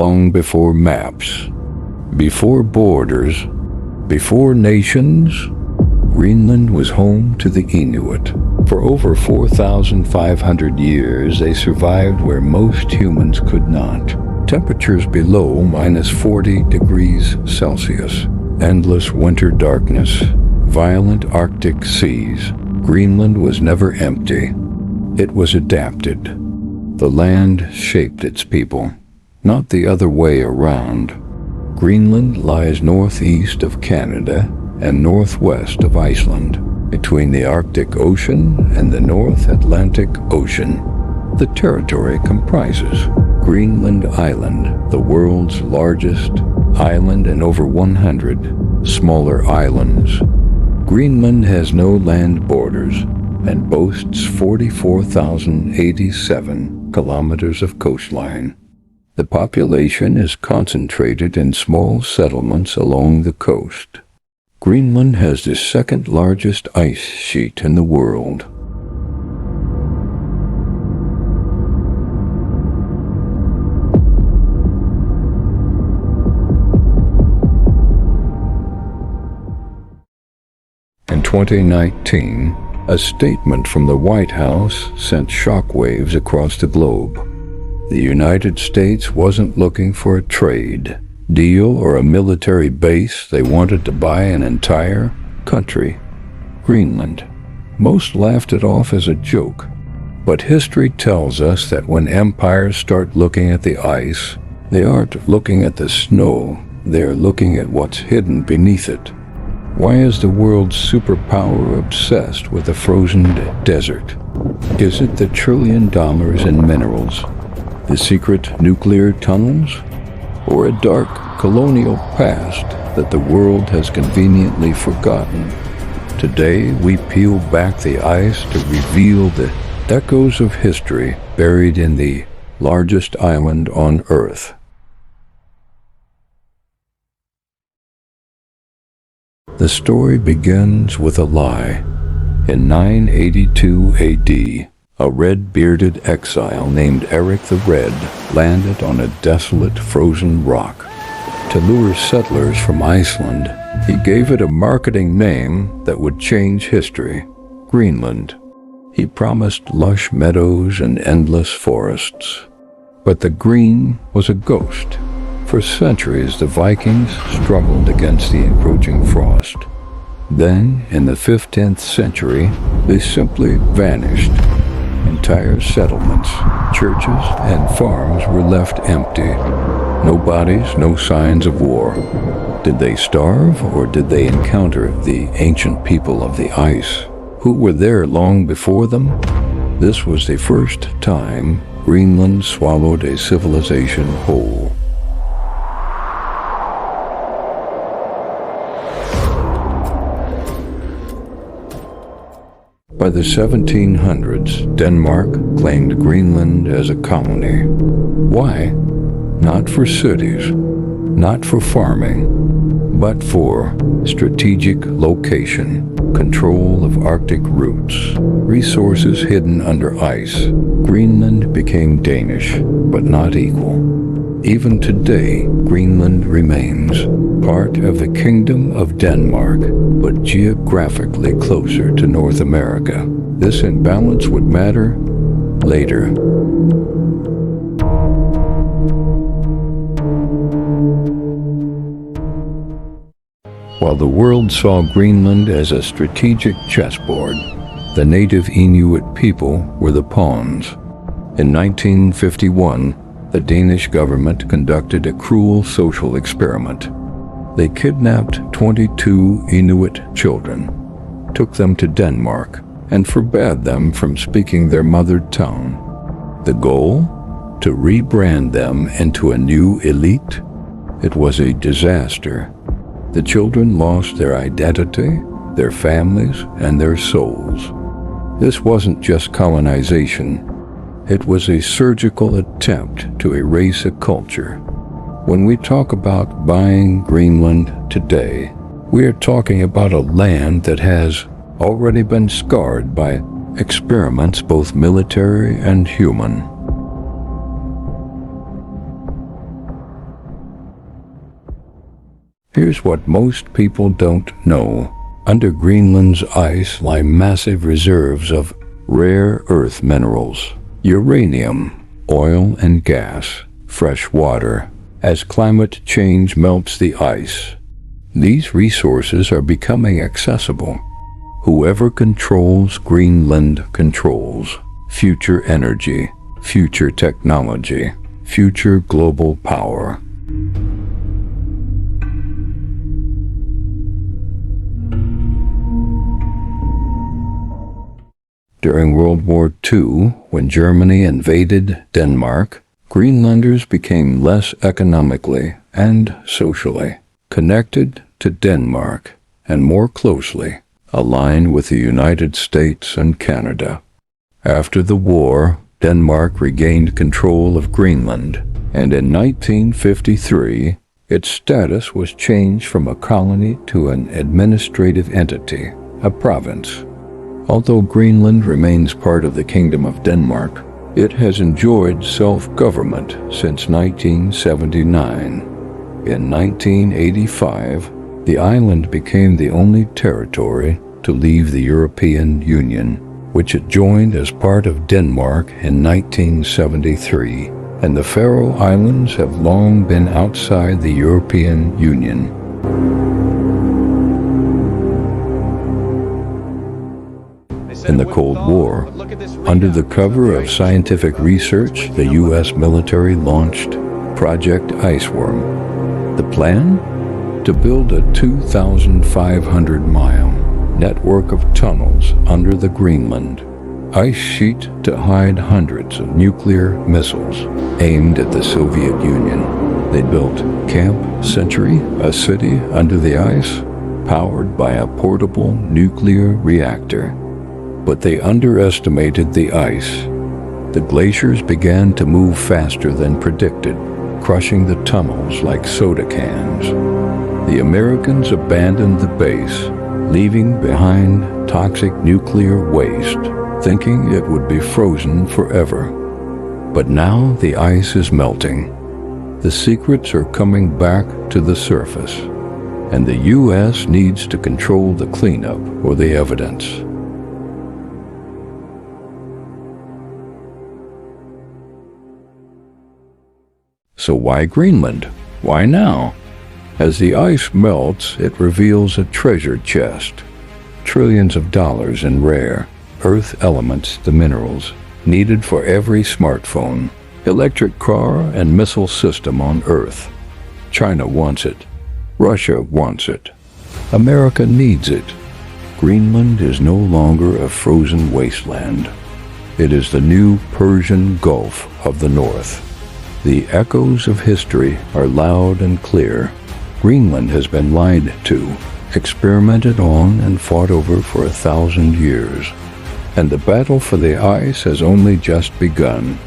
long before maps, before borders, before nations. Greenland was home to the Inuit. For over 4,500 years, they survived where most humans could not. Temperatures below -40 degrees Celsius, endless winter darkness, violent Arctic seas. Greenland was never empty. It was adapted. The land shaped its people, not the other way around. Greenland lies northeast of Canada and northwest of Iceland, between the Arctic Ocean and the North Atlantic Ocean. The territory comprises Greenland Island, the world's largest island, and over 100 smaller islands. Greenland has no land borders and boasts 44,087 kilometers of coastline. The population is concentrated in small settlements along the coast. Greenland has the second largest ice sheet in the world. In 2019, a statement from the White House sent shockwaves across the globe. The United States wasn't looking for a trade deal or a military base. They wanted to buy an entire country, Greenland. Most laughed it off as a joke, but history tells us that when empires start looking at the ice, they aren't looking at the snow, they're looking at what's hidden beneath it. Why is the world's superpower obsessed with a frozen desert? Is it the $1 trillion in minerals, the secret nuclear tunnels, or a dark colonial past that the world has conveniently forgotten? Today, we peel back the ice to reveal the echoes of history buried in the largest island on Earth. The story begins with a lie. In 982 AD, a red-bearded exile named Eric the Red landed on a desolate frozen rock. To lure settlers from Iceland, he gave it a marketing name that would change history: Greenland. He promised lush meadows and endless forests. But the green was a ghost. For centuries, the Vikings struggled against the encroaching frost. Then, in the 15th century, they simply vanished. Entire settlements, churches, and farms were left empty. No bodies, no signs of war. Did they starve, or did they encounter the ancient people of the ice, who were there long before them? This was the first time Greenland swallowed a civilization whole. By the 1700s, Denmark claimed Greenland as a colony. Why? Not for cities, not for farming, but for strategic location, control of Arctic routes, resources hidden under ice. Greenland became Danish, but not equal. Even today, Greenland remains part of the Kingdom of Denmark, but geographically closer to North America. This imbalance would matter later. While the world saw Greenland as a strategic chessboard, the native Inuit people were the pawns. In 1951, the Danish government conducted a cruel social experiment. They kidnapped 22 Inuit children, took them to Denmark, and forbade them from speaking their mother tongue. The goal? To rebrand them into a new elite? It was a disaster. The children lost their identity, their families, and their souls. This wasn't just colonization. It was a surgical attempt to erase a culture. When we talk about buying Greenland today, we are talking about a land that has already been scarred by experiments, both military and human. Here's what most people don't know. Under Greenland's ice lie massive reserves of rare earth minerals, uranium, oil and gas, fresh water. As climate change melts the ice, these resources are becoming accessible. Whoever controls Greenland controls future energy, future technology, future global power. During World War II, when Germany invaded Denmark, Greenlanders became less economically and socially connected to Denmark and more closely aligned with the United States and Canada. After the war, Denmark regained control of Greenland, and in 1953, its status was changed from a colony to an administrative entity, a province. Although Greenland remains part of the Kingdom of Denmark, it has enjoyed self-government since 1979. In 1985, the island became the only territory to leave the European Union, which it joined as part of Denmark in 1973, and the Faroe Islands have long been outside the European Union. In the Cold War, under the cover of scientific research, the U.S. military launched Project Iceworm. The plan? To build a 2,500-mile network of tunnels under the Greenland ice sheet to hide hundreds of nuclear missiles aimed at the Soviet Union. They built Camp Century, a city under the ice, powered by a portable nuclear reactor. But they underestimated the ice. The glaciers began to move faster than predicted, crushing the tunnels like soda cans. The Americans abandoned the base, leaving behind toxic nuclear waste, thinking it would be frozen forever. But now the ice is melting. The secrets are coming back to the surface, and the U.S. needs to control the cleanup or the evidence. So why Greenland? Why now? As the ice melts, it reveals a treasure chest. Trillions of dollars in rare earth elements, the minerals needed for every smartphone, electric car, and missile system on Earth. China wants it. Russia wants it. America needs it. Greenland is no longer a frozen wasteland. It is the new Persian Gulf of the North. The echoes of history are loud and clear. Greenland has been lied to, experimented on, and fought over for 1,000 years. And the battle for the ice has only just begun.